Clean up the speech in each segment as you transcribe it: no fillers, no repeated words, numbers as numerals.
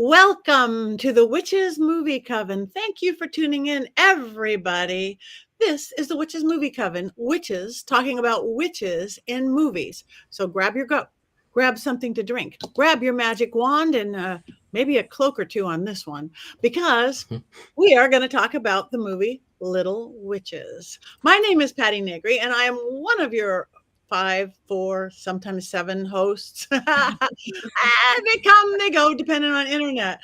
Welcome to the Witches Movie Coven. Thank you for tuning in, everybody. This is the Witches Movie Coven. Witches talking about witches in movies. So grab something to drink, grab your magic wand, and maybe a cloak or two on this one, because we are going to talk about the movie Little Witches. My name is Patti Negri, and I am one of your 5, 4, sometimes 7 hosts. They come, they go, depending on internet.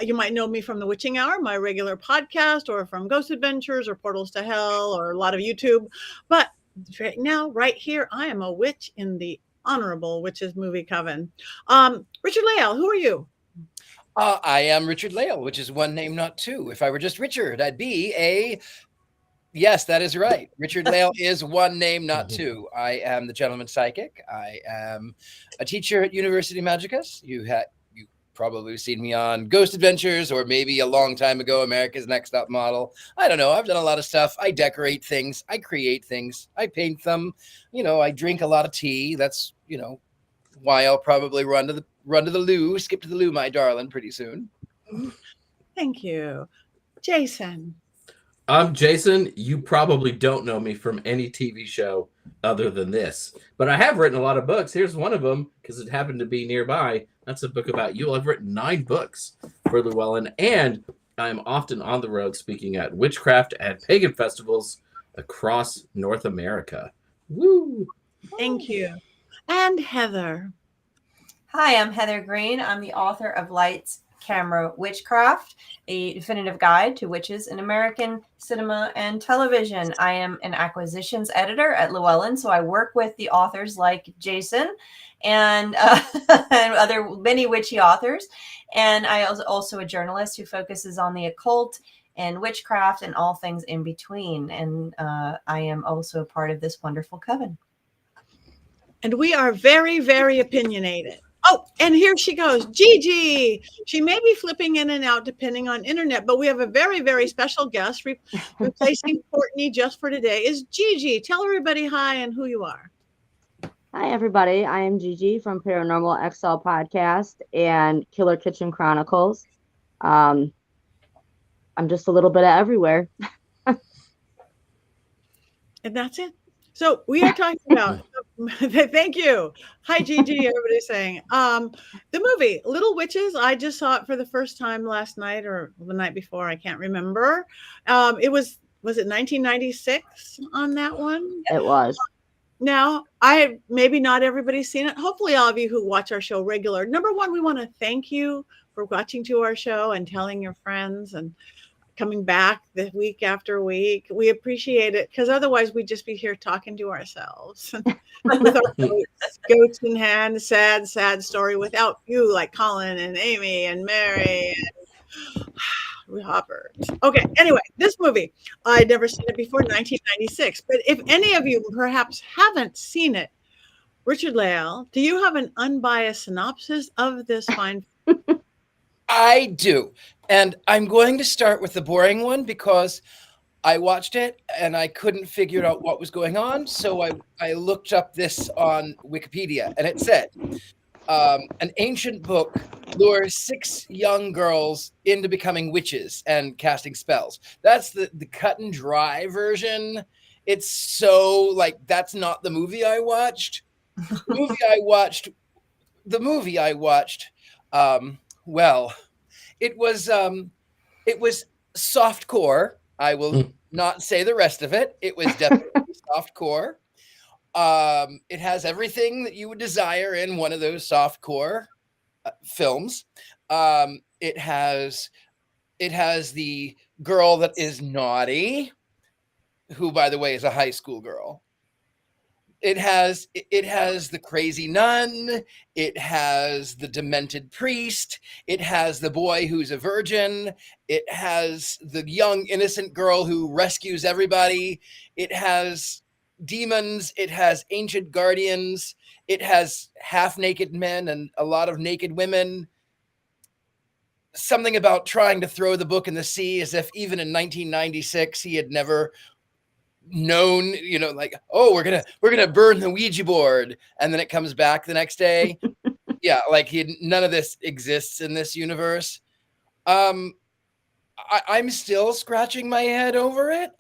You might know me from The Witching Hour, my regular podcast, or from Ghost Adventures or Portals to Hell, or a lot of YouTube. But right now, right here, I am a witch in the Honorable Witches Movie Coven. Richard-Lael, who are you? I am Richard-Lael, which is one name, not two. If I were just Richard, I'd be a... Yes, that is right. Richard-Lael is one name, not two. I am the gentleman psychic. I am a teacher at University Magicus. You probably seen me on Ghost Adventures, or maybe a long time ago, America's Next Top Model. I don't know. I've done a lot of stuff. I decorate things. I create things. I paint them. I drink a lot of tea. That's, why I'll probably run to the loo, skip to the loo, my darling, pretty soon. Thank you. Jason. I'm Jason. You probably don't know me from any TV show other than this, but I have written a lot of books. Here's one of them because it happened to be nearby. That's a book about you. I've written 9 books for Llewellyn, and I'm often on the road speaking at witchcraft and pagan festivals across North America. Woo! Thank you. And Heather. Hi, I'm Heather Greene. I'm the author of Lights, Camera, Witchcraft, a definitive guide to witches in American cinema and television. I am an acquisitions editor at Llewellyn, so I work with the authors like Jason and other many witchy authors. And I was also a journalist who focuses on the occult and witchcraft and all things in between. And I am also a part of this wonderful coven. And we are very, very opinionated. Oh, and here she goes, Gigi. She may be flipping in and out depending on internet, but we have a very, very special guest replacing Courtney just for today is Gigi. Tell everybody hi and who you are. Hi, everybody. I am Gigi from Paranormal XL Podcast and Killer Kitchen Chronicles. I'm just a little bit of everywhere. And that's it. So we are talking about, thank you. Hi, Gigi, everybody's saying. The movie, Little Witches, I just saw it for the first time last night or the night before, I can't remember. Was it 1996 on that one? It was. Now, maybe not everybody's seen it. Hopefully all of you who watch our show regular. Number one, we want to thank you for watching to our show and telling your friends and coming back the week after week. We appreciate it because otherwise we'd just be here talking to ourselves with our goats in hand, sad story without you, like Colin and Amy and Mary and Robert. Okay, anyway, this movie, I'd never seen it before, 1996. But if any of you perhaps haven't seen it, Richard-Lael, do you have an unbiased synopsis of this fine film? I do. And I'm going to start with the boring one because I watched it and I couldn't figure out what was going on. So I looked up this on Wikipedia, and it said, an ancient book lures 6 young girls into becoming witches and casting spells. That's the cut and dry version. It's so that's not the movie I watched. The movie I watched, well, it was softcore. I will not say the rest of it. It was definitely softcore. It has everything that you would desire in one of those softcore films. It has the girl that is naughty, who, by the way, is a high school girl. It has the crazy nun. It has the demented priest. It has the boy who's a virgin. It has the young innocent girl who rescues everybody. It has demons. It has ancient guardians. It has half-naked men and a lot of naked women. Something about trying to throw the book in the sea as if even in 1996 he had never known, oh, we're gonna burn the Ouija board, and then it comes back the next day. Yeah, like none of this exists in this universe. I'm still scratching my head over it.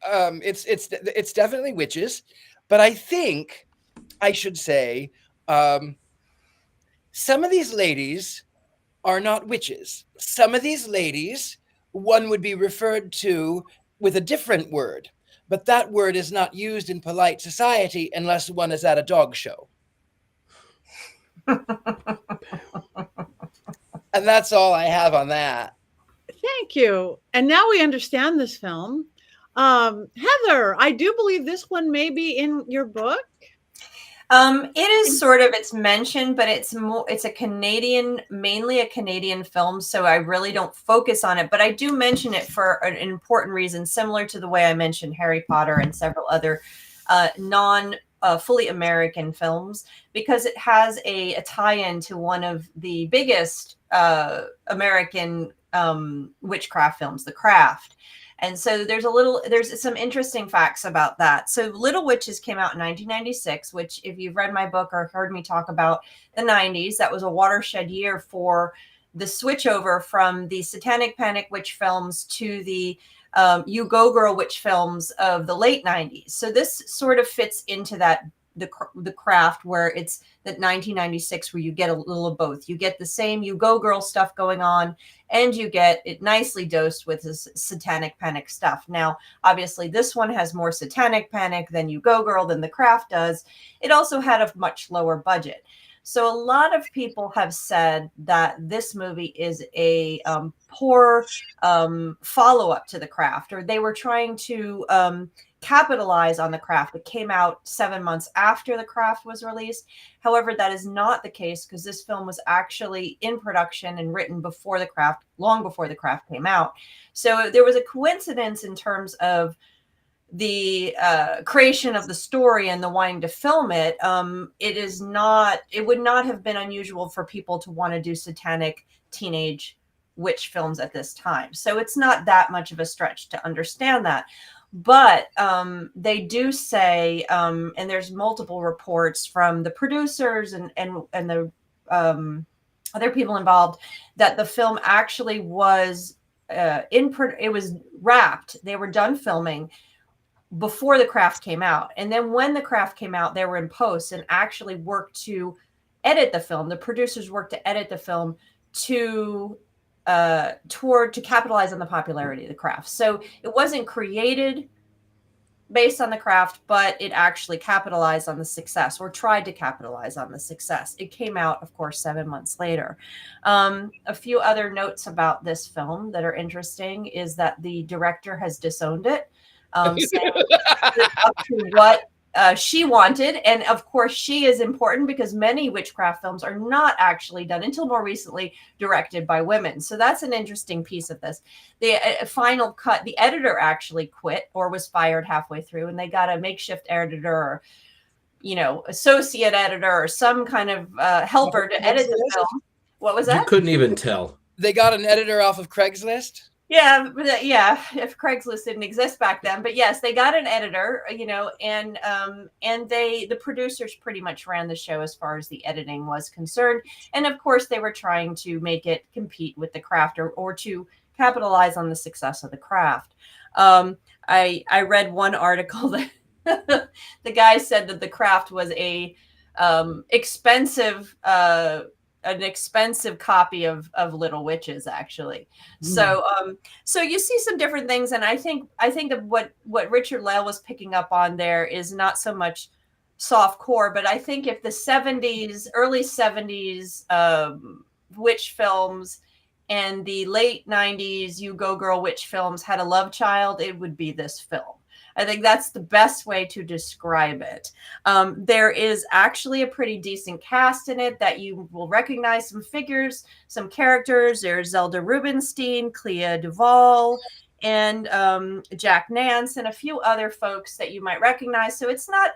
It's definitely witches, but I think I should say some of these ladies are not witches. Some of these ladies, one would be referred to with a different word, but that word is not used in polite society unless one is at a dog show. And that's all I have on that. Thank you. And now we understand this film. Heather, I do believe this one may be in your book. It is sort of, it's mentioned, but it's a Canadian, mainly a Canadian film. So I really don't focus on it, but I do mention it for an important reason, similar to the way I mentioned Harry Potter and several other fully American films, because it has a tie-in to one of the biggest American witchcraft films, The Craft. And so there's some interesting facts about that. So Little Witches came out in 1996, which if you've read my book or heard me talk about the 90s, that was a watershed year for the switchover from the Satanic Panic witch films to the You Go Girl witch films of the late 90s. So this sort of fits into that, the Craft, where it's that 1996 where you get a little of both. You get the same You Go Girl stuff going on, and you get it nicely dosed with this Satanic Panic stuff. Now, obviously, this one has more Satanic Panic than You Go Girl than The Craft does. It also had a much lower budget. So a lot of people have said that this movie is a poor follow-up to The Craft, or they were trying to capitalize on The Craft. It came out 7 months after The Craft was released. However, that is not the case, because this film was actually in production and written before The Craft, long before The Craft came out. So there was a coincidence in terms of the creation of the story and the wanting to film it. It would not have been unusual for people to want to do satanic teenage witch films at this time. So it's not that much of a stretch to understand that. But they do say, and there's multiple reports from the producers and the other people involved, that the film actually was it was wrapped. They were done filming before The Craft came out. And then when The Craft came out, they were in post and actually worked to edit the film. The producers worked to edit the film to capitalize on the popularity of The Craft. So it wasn't created based on The Craft, but it actually capitalized on the success, or tried to capitalize on the success. It came out, of course, 7 months later. A few other notes about this film that are interesting is that the director has disowned it, saying up to what she wanted. And of course, she is important, because many witchcraft films are not actually done, until more recently, directed by women. So that's an interesting piece of this. The final cut, the editor actually quit or was fired halfway through, and they got a makeshift editor, or associate editor, or some kind of helper to edit the film. What was that? You couldn't even tell. They got an editor off of Craigslist? Yeah, if Craigslist didn't exist back then. But yes, they got an editor, and the producers pretty much ran the show as far as the editing was concerned. And of course, they were trying to make it compete with The Craft, or to capitalize on the success of The Craft. I read one article that the guy said that The Craft was an expensive copy of Little Witches, actually. So you see some different things, and I think of what Richard-Lael was picking up on there is not so much soft core, but I think if the early 70s witch films and the late 90s You Go Girl witch films had a love child, it would be this film. I think that's the best way to describe it. There is actually a pretty decent cast in it that you will recognize some figures, some characters. There's Zelda Rubinstein, Clea Duvall, and Jack Nance, and a few other folks that you might recognize. So it's not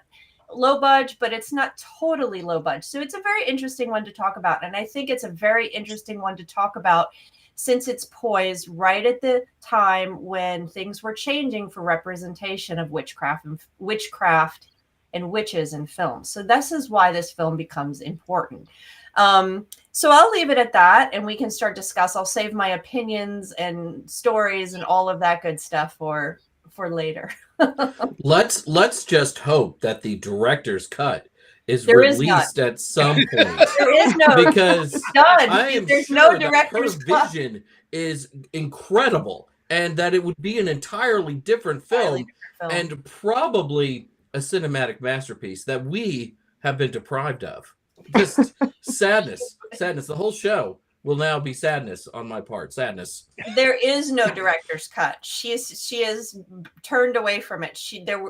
low budget, but it's not totally low budget. So it's a very interesting one to talk about. And I think it's a very interesting one to talk about, since it's poised right at the time when things were changing for representation of witchcraft and witches in films. So this is why this film becomes important. So I'll leave it at that, and we can start discuss. I'll save my opinions and stories and all of that good stuff for later. Let's just hope that the director's cut is There is released at some point. There is no, Because done. I am There's sure no that director's her cut. vision is incredible, and that it would be an entirely different film, and probably a cinematic masterpiece that we have been deprived of. Just sadness. The whole show will now be sadness on my part. Sadness. There is no director's cut. She is turned away from it.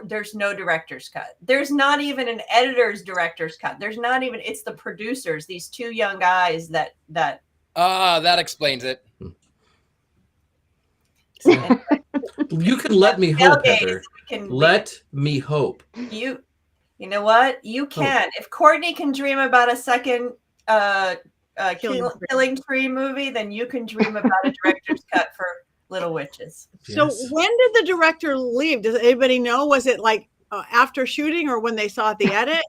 There's no director's cut. There's not even an editor's director's cut. There's not even. It's the producers. These two young guys that. That explains it. You can let me hope, Heather. Let me hope. You know what? You can. If Courtney can dream about a second Killing Tree movie, then you can dream about a director's cut for Little Witches. So when did the director leave? Does anybody know? Was it like after shooting or when they saw the edit?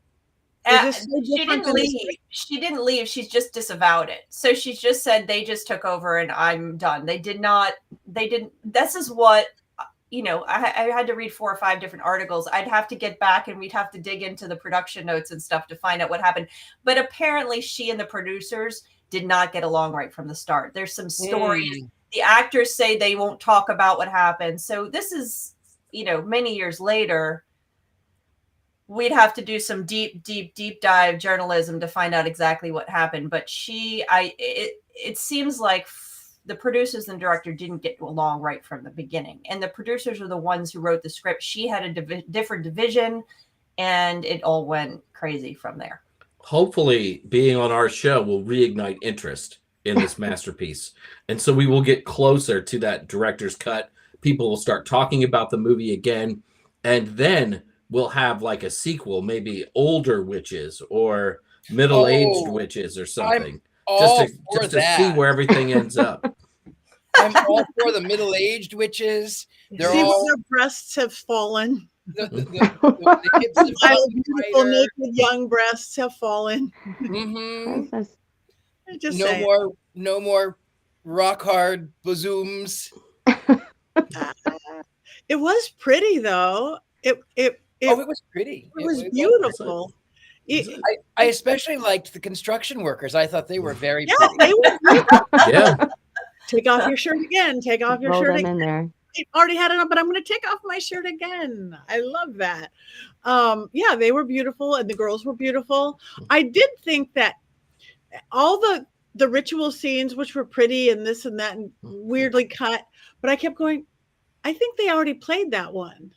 She didn't leave. She didn't leave. She's just disavowed it. So she's just said they just took over and I'm done. They didn't. This is what, I had to read 4 or 5 different articles. I'd have to get back and we'd have to dig into the production notes and stuff to find out what happened. But apparently she and the producers did not get along right from the start. There's some stories. The actors say they won't talk about what happened. So this is, many years later, we'd have to do some deep dive journalism to find out exactly what happened. But it seems like the producers and director didn't get along right from the beginning. And the producers are the ones who wrote the script. She had a different division, and it all went crazy from there. Hopefully being on our show will reignite interest in this masterpiece. And so we will get closer to that director's cut. People will start talking about the movie again. And then we'll have like a sequel, maybe older witches or middle-aged witches or something. Just to see where everything ends up. I'm all for the middle-aged witches. They're see all their breasts have fallen. The hips have fallen beautiful naked young breasts have fallen. Mm-hmm. Just no more rock hard bozooms. It was pretty though. It was pretty. It was beautiful. I especially liked the construction workers. I thought they were very pretty. They were beautiful. Yeah. Take off your shirt again. Take off your shirt again. In there. I already had it on, but I'm going to take off my shirt again. I love that. Yeah, they were beautiful, and the girls were beautiful. I did think that all the ritual scenes, which were pretty and this and that and weirdly cut, but I kept going, I think they already played that one.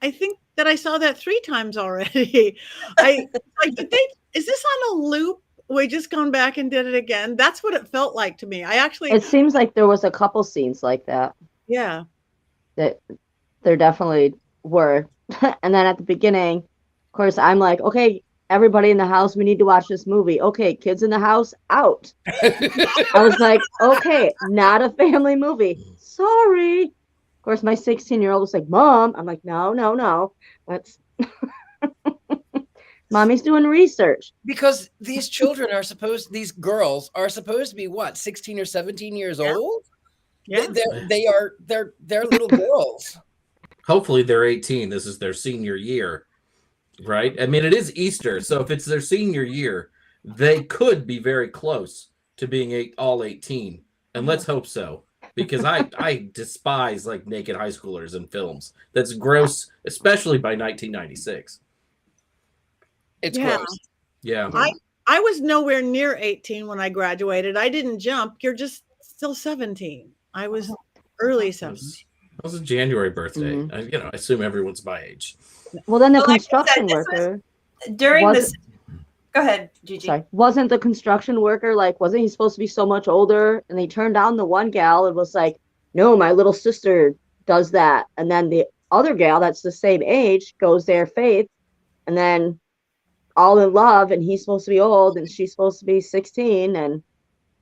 I think that I saw that 3 times already. Is this on a loop? We just gone back and did it again. That's what it felt like to me. It seems like there was a couple scenes like that. Yeah. That there definitely were. And then at the beginning, of course, I'm like, okay, everybody in the house, we need to watch this movie. Okay, kids in the house, out. I was like, okay, not a family movie. Sorry. Of course, my 16-year-old was like, Mom. I'm like, no. That's Mommy's doing research. Because these girls are supposed to be what, 16 or 17 years old? Yeah. They're little girls. Hopefully they're 18. This is their senior year, right? I mean, it is Easter. So if it's their senior year, they could be very close to being all 18. And let's hope so. Because I despise like naked high schoolers in films. That's gross, especially by 1996. It's gross. Yeah. I was nowhere near 18 when I graduated. I didn't jump. You're just still 17. I was early 17. That was a January birthday. Mm-hmm. I assume everyone's my age. Well, then the construction worker during this. Go ahead, Gigi. Sorry. Wasn't the construction worker wasn't he supposed to be so much older? And they turned down the one gal and was like, no, my little sister does that. And then the other gal that's the same age goes there, Faith, and then all in love, and he's supposed to be old and she's supposed to be 16. And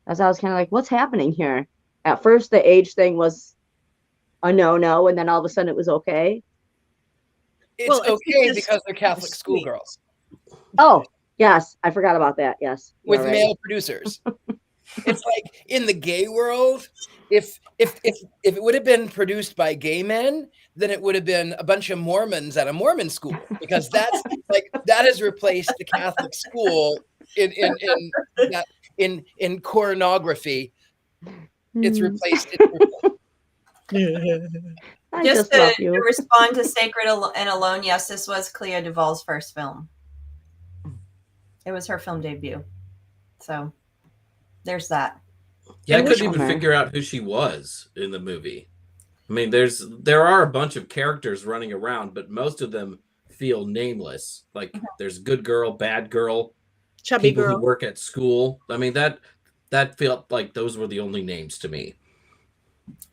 as I was kind of like, what's happening here? At first, the age thing was a no, and then all of a sudden it was okay. it's Well, it's okay because because they're Catholic sweet. schoolgirls Oh, yes. I forgot about that. Yes. you with are right. male producers. It's like in the gay world, if it would have been produced by gay men, then it would have been a bunch of Mormons at a Mormon school, because that's like that has replaced the Catholic school in choreography. It's replaced. I Just just love you. to respond to Sacred and Alone, yes, this was Clea Duvall's first film. It was her film debut. So there's that. Yeah, I And couldn't which even one? figure out who she was in the movie. I mean, there are a bunch of characters running around, but most of them feel nameless. Like there's good girl, bad girl, Chubby people girl. who work at school. I mean, that felt like those were the only names to me.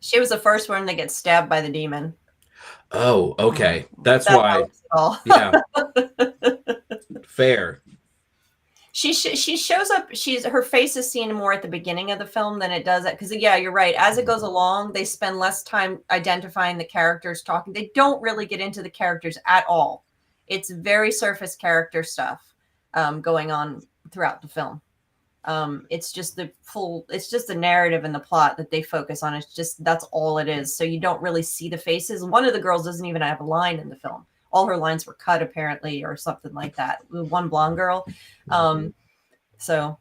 She was the first one that gets stabbed by the demon. Oh, okay. That's That why. helps at all. Yeah. Fair. She shows up. Her face is seen more at the beginning of the film than it does at, because yeah, you're right. As it goes along, they spend less time identifying the characters, talking. They don't really get into the characters at all. It's very surface character stuff going on throughout the film. It's just the narrative and the plot that they focus on. It's just, that's all it is. So you don't really see the faces. One of the girls doesn't even have a line in the film. All her lines were cut apparently, or something like that. One blonde girl. So.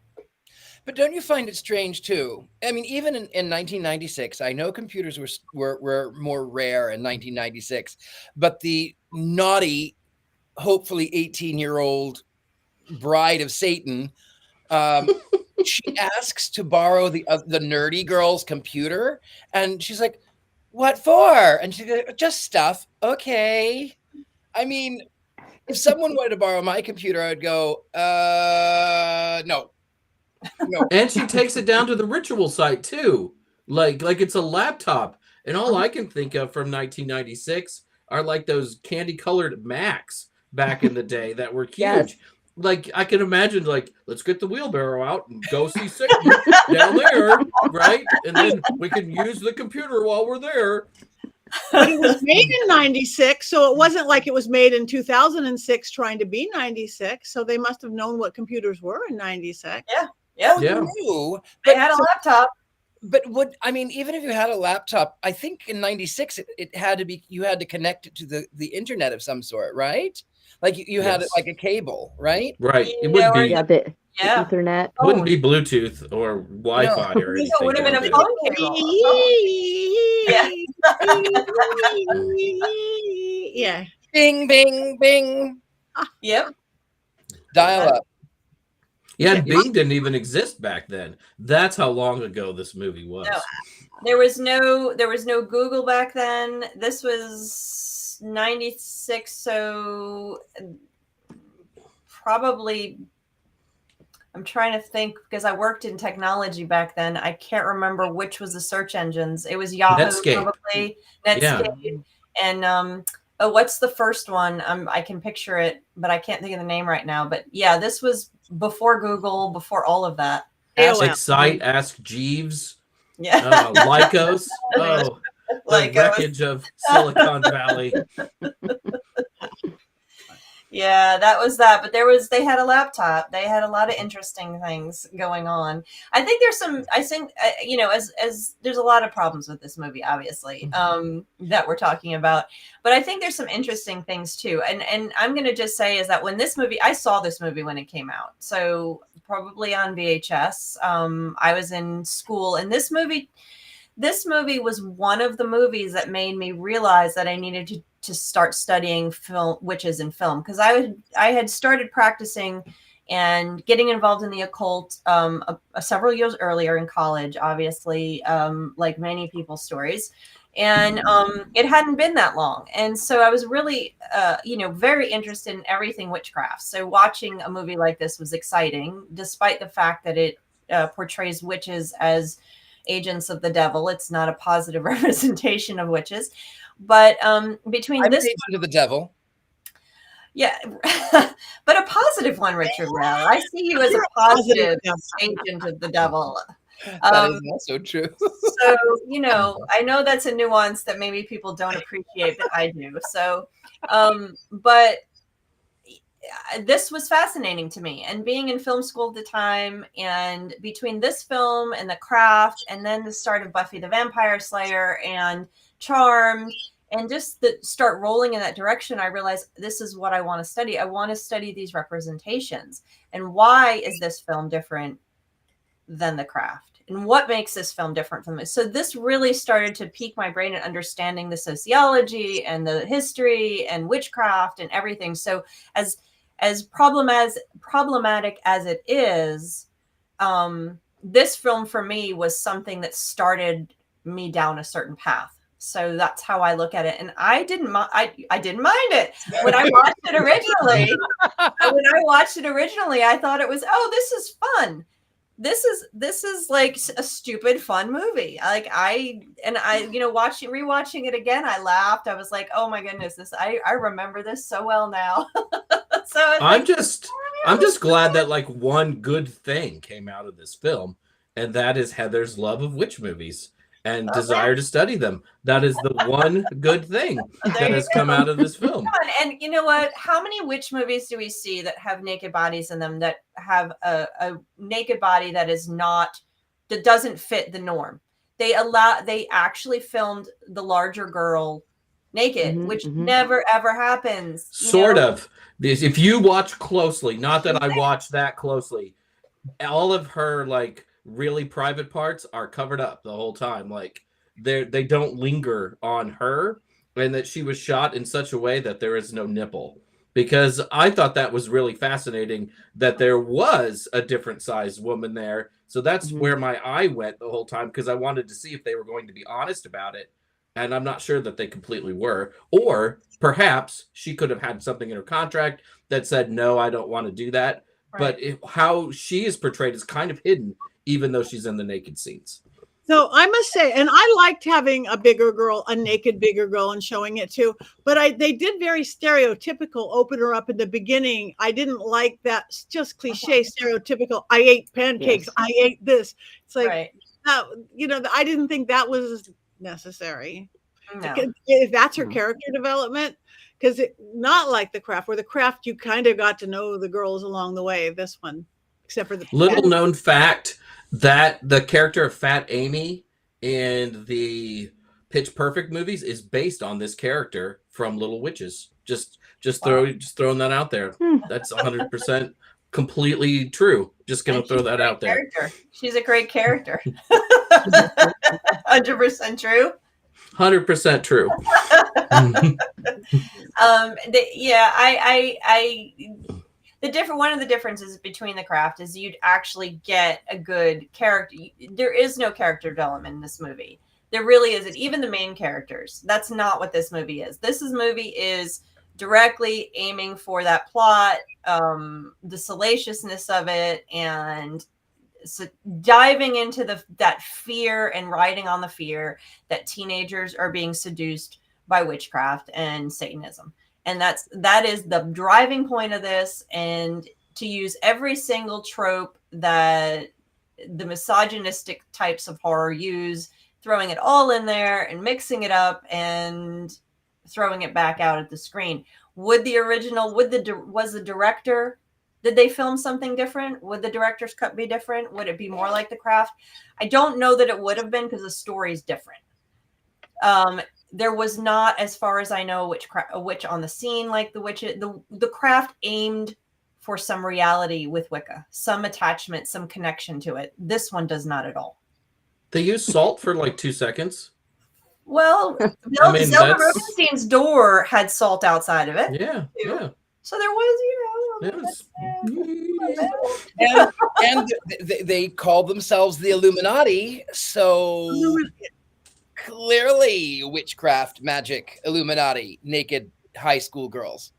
But don't you find it strange too? I mean, even in 1996, I know computers were more rare in 1996, but the naughty, hopefully 18-year-old bride of Satan, she asks to borrow the nerdy girl's computer, and she's like, "What for?" And she's like, "Just stuff." Okay. I mean, if someone wanted to borrow my computer, I'd go, no. And she takes it down to the ritual site too, like it's a laptop. And all I can think of from 1996 are like those candy-colored Macs back in the day that were huge. Yes. Like I can imagine, like, let's get the wheelbarrow out and go see Satan down there, right? And then we can use the computer while we're there. But it was made in 96, so it wasn't like it was made in 2006 trying to be 96. So they must have known what computers were in 96. Yeah. Oh, Yeah. you knew, They had a laptop. But even if you had a laptop, I think in 96 it had to be, you had to connect it to the internet of some sort, right? Like you had it like a cable, right? Right. You It wouldn't know, be The Ethernet. wouldn't be Bluetooth or Wi-Fi or anything. It would have been a like phone cable. Yeah. Bing, bing, bing. Yep. Dial up. Yeah, Bing didn't even exist back then. That's how long ago this movie was. No. There was no Google back then. This was 96, so probably, I'm trying to think, because I worked in technology back then. I can't remember which was the search engines. It was Yahoo, Netscape. Probably Netscape, and what's the first one? I can picture it, but I can't think of the name right now. But yeah, this was before Google, before all of that. AOL. Excite, Ask Jeeves, Yeah, Lycos. Oh, the Lycos. wreckage of Silicon Valley. Yeah, that was that. But they had a laptop. They had a lot of interesting things going on. I think as there's a lot of problems with this movie, obviously, that we're talking about. But I think there's some interesting things too. And I'm going to just say is that I saw this movie when it came out. So probably on VHS. I was in school, and this movie was one of the movies that made me realize that I needed to start studying witches in film, because I had started practicing and getting involved in the occult several years earlier in college, obviously, like many people's stories. And it hadn't been that long. And so I was really, very interested in everything witchcraft. So watching a movie like this was exciting, despite the fact that it portrays witches as agents of the devil. It's not a positive representation of witches. But between I'm this an agent of the devil. Yeah, but a positive one, Richard-Lael. I see you as a positive agent of the devil. That is also true. So, I know that's a nuance that maybe people don't appreciate, but I do. So, but this was fascinating to me, and being in film school at the time, and between this film and The Craft, and then the start of Buffy the Vampire Slayer and Charmed, and just start rolling in that direction, I realized this is what I want to study. I want to study these representations, and why is this film different than The Craft? And what makes this film different from this? So this really started to pique my brain in understanding the sociology and the history and witchcraft and everything. So as problematic as it is, this film for me was something that started me down a certain path. So that's how I look at it. And I didn't mind it when I watched it originally. I thought it was, oh, this is fun. This is like a stupid fun movie. Like rewatching it again, I laughed. I was like, oh my goodness, I remember this so well now. So I'm just glad that like one good thing came out of this film, and that is Heather's love of witch movies and desire to study them. That is the one good thing that has come out of this film. And you know what? How many witch movies do we see that have naked bodies in them, that have a naked body that doesn't fit the norm? They actually filmed the larger girl naked, which never ever happens. Sort of. If you watch closely, not that I watch that closely, all of her like really private parts are covered up the whole time. Like they don't linger on her, and that she was shot in such a way that there is no nipple. Because I thought that was really fascinating that there was a different sized woman there. So that's where my eye went the whole time, because I wanted to see if they were going to be honest about it. And I'm not sure that they completely were. Or perhaps she could have had something in her contract that said, no, I don't want to do that. Right. But how she is portrayed is kind of hidden, even though she's in the naked scenes. So I must say, and I liked having a naked bigger girl and showing it too, but they did very stereotypical open her up in the beginning. I didn't like that just cliche stereotypical, I ate pancakes, I ate this. It's like, I didn't think that was necessary. No. If that's her character development, because not like The Craft, where The Craft, you kind of got to know the girls along the way. This one, except for the little known fact, that the character of Fat Amy in the Pitch Perfect movies is based on this character from Little Witches. Just throwing that out there. That's 100% completely true. Just gonna throw that out there. She's a great character. 100% true. 100% true. One of the differences between The Craft is you'd actually get a good character. There is no character development in this movie. There really isn't. Even the main characters. That's not what this movie is. This movie is directly aiming for that plot, the salaciousness of it, and so diving into that fear and riding on the fear that teenagers are being seduced by witchcraft and Satanism. And that is the driving point of this, and to use every single trope that the misogynistic types of horror use, throwing it all in there and mixing it up and throwing it back out at the screen. Was the director, did they film something different? Would the director's cut be different? Would it be more like The Craft? I don't know that it would have been, because the story's different. There was not, as far as I know, a witch on the scene like the witch. The Craft aimed for some reality with Wicca, some attachment, some connection to it. This one does not at all. They use salt for like 2 seconds. Well, Zelda Rubinstein's door had salt outside of it. Yeah, too. Yeah. So there was, and they call themselves the Illuminati. So clearly, witchcraft, magic, Illuminati, naked high school girls.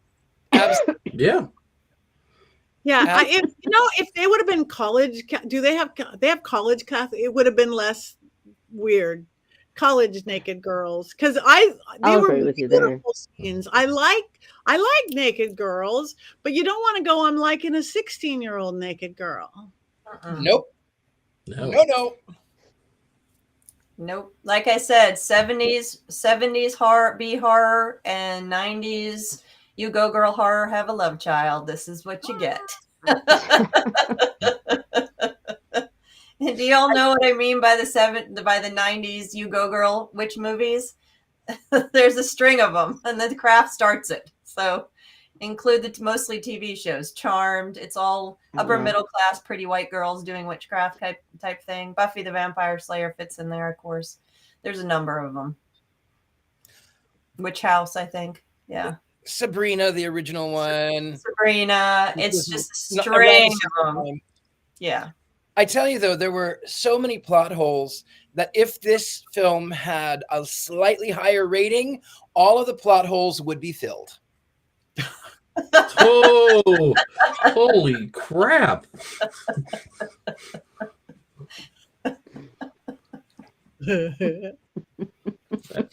Absolutely. Yeah. Yeah, if they would have been college, they have college class? It would have been less weird. College naked girls, because they were beautiful scenes. I like naked girls, but you don't want to go, I'm liking a 16-year-old naked girl. Nope. No. No. Nope. Like I said, 70s horror, B horror, and 90s you go girl horror, have a love child. This is what you get. Do y'all know what I mean by the 90s you go girl witch movies? There's a string of them, and then the craft starts it. So include the mostly TV shows. Charmed. It's all upper middle class, pretty white girls doing witchcraft type thing. Buffy the Vampire Slayer fits in there, of course. There's a number of them. Witch House, I think. Yeah. Sabrina, the original one. Sabrina. It's just a string of them. Yeah. I tell you, though, there were so many plot holes that if this film had a slightly higher rating, all of the plot holes would be filled. Oh, holy crap.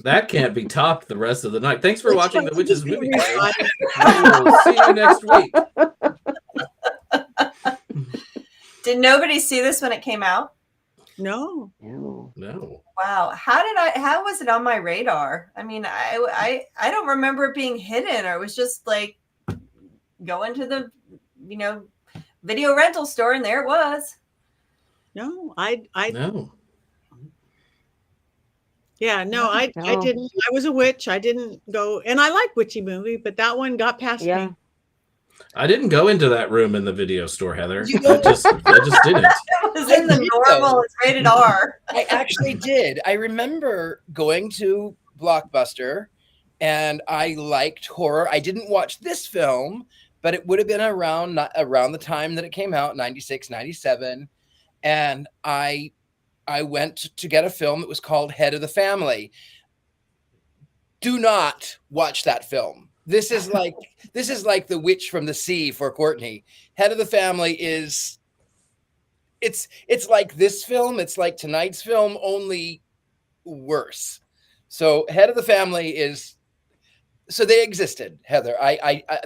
That can't be topped the rest of the night. Thanks for watching the Witches Movie Coven. We'll see you next week. Did nobody see this when it came out? No. Wow. How was it on my radar? I mean, I don't remember it being hidden, or it was just like going to the, video rental store and there it was. No, I No. Yeah, no, I didn't. I was a witch. I didn't go, and I like witchy movie, but that one got past me. I didn't go into that room in the video store, Heather. I just didn't. It was in the normal. It's rated R. I actually did. I remember going to Blockbuster, and I liked horror. I didn't watch this film, but it would have been around the time that it came out, 96, 97, and I went to get a film that was called Head of the Family. Do not watch that film. This is like The Witch from the Sea for Courtney. Head of the Family is it's like this film. It's like tonight's film, only worse. So Head of the Family is, so they existed, Heather.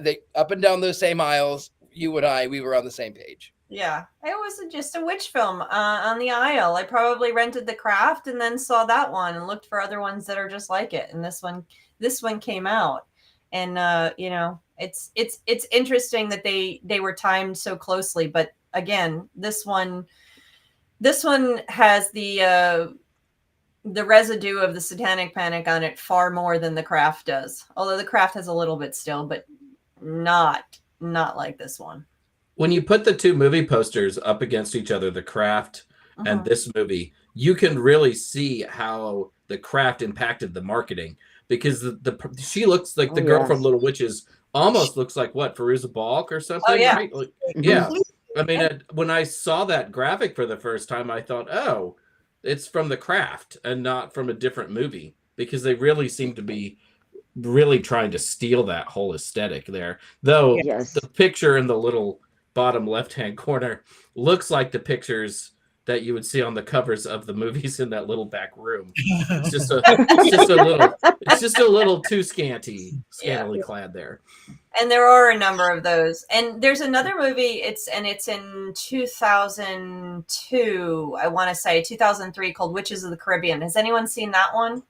They up and down those same aisles. You and I, we were on the same page. Yeah, it was just a witch film on the aisle. I probably rented The Craft and then saw that one and looked for other ones that are just like it. And this one came out. And it's interesting that they were timed so closely. But again, this one has the residue of the Satanic Panic on it far more than The Craft does. Although The Craft has a little bit still, but not like this one. When you put the two movie posters up against each other, The Craft and this movie, you can really see how The Craft impacted the marketing, because she looks like the girl from Little Witches, almost looks like what, Fairuza Balk or something? Oh, yeah. Right? Like, yeah. I mean, when I saw that graphic for the first time, I thought, oh, it's from The Craft and not from a different movie, because they really seem to be really trying to steal that whole aesthetic there. Though the picture in the little bottom left-hand corner looks like the pictures that you would see on the covers of the movies in that little back room. It's just a little too scantily clad there. And there are a number of those. And there's another movie, it's in 2002, I want to say 2003, called Witches of the Caribbean. Has anyone seen that one?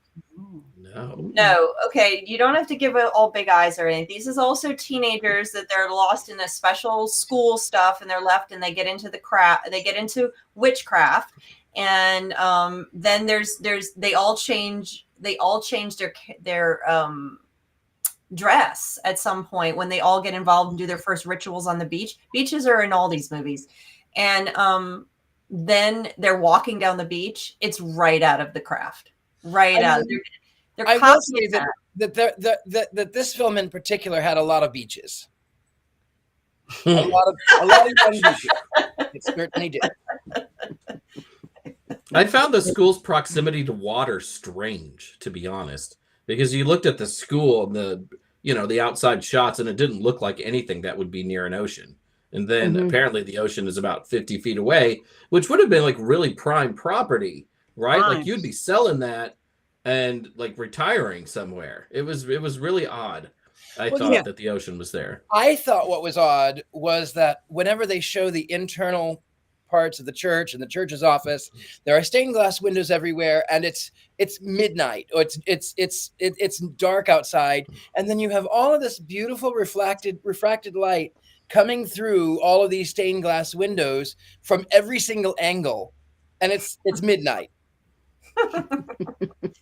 No. Okay. You don't have to give it all big eyes or anything. These is also teenagers that they're lost in a special school stuff, and they're left, and they get into they get into witchcraft. And then they all change their dress at some point when they all get involved and do their first rituals on the beach. Beaches are in all these movies. And then they're walking down the beach. It's right out of The Craft. Right out. I will say that this film in particular had a lot of beaches. a lot of young beaches. It certainly did. I found the school's proximity to water strange, to be honest, because you looked at the school and the outside shots, and it didn't look like anything that would be near an ocean. And then apparently the ocean is about 50 feet away, which would have been like really prime property, right? Nice. Like you'd be selling that and like retiring somewhere. It was really odd. I thought that the ocean was there. I thought what was odd was that whenever they show the internal parts of the church and the church's office. There are stained glass windows everywhere, and it's midnight, or it's dark outside, and then you have all of this beautiful refracted light coming through all of these stained glass windows from every single angle, and it's midnight.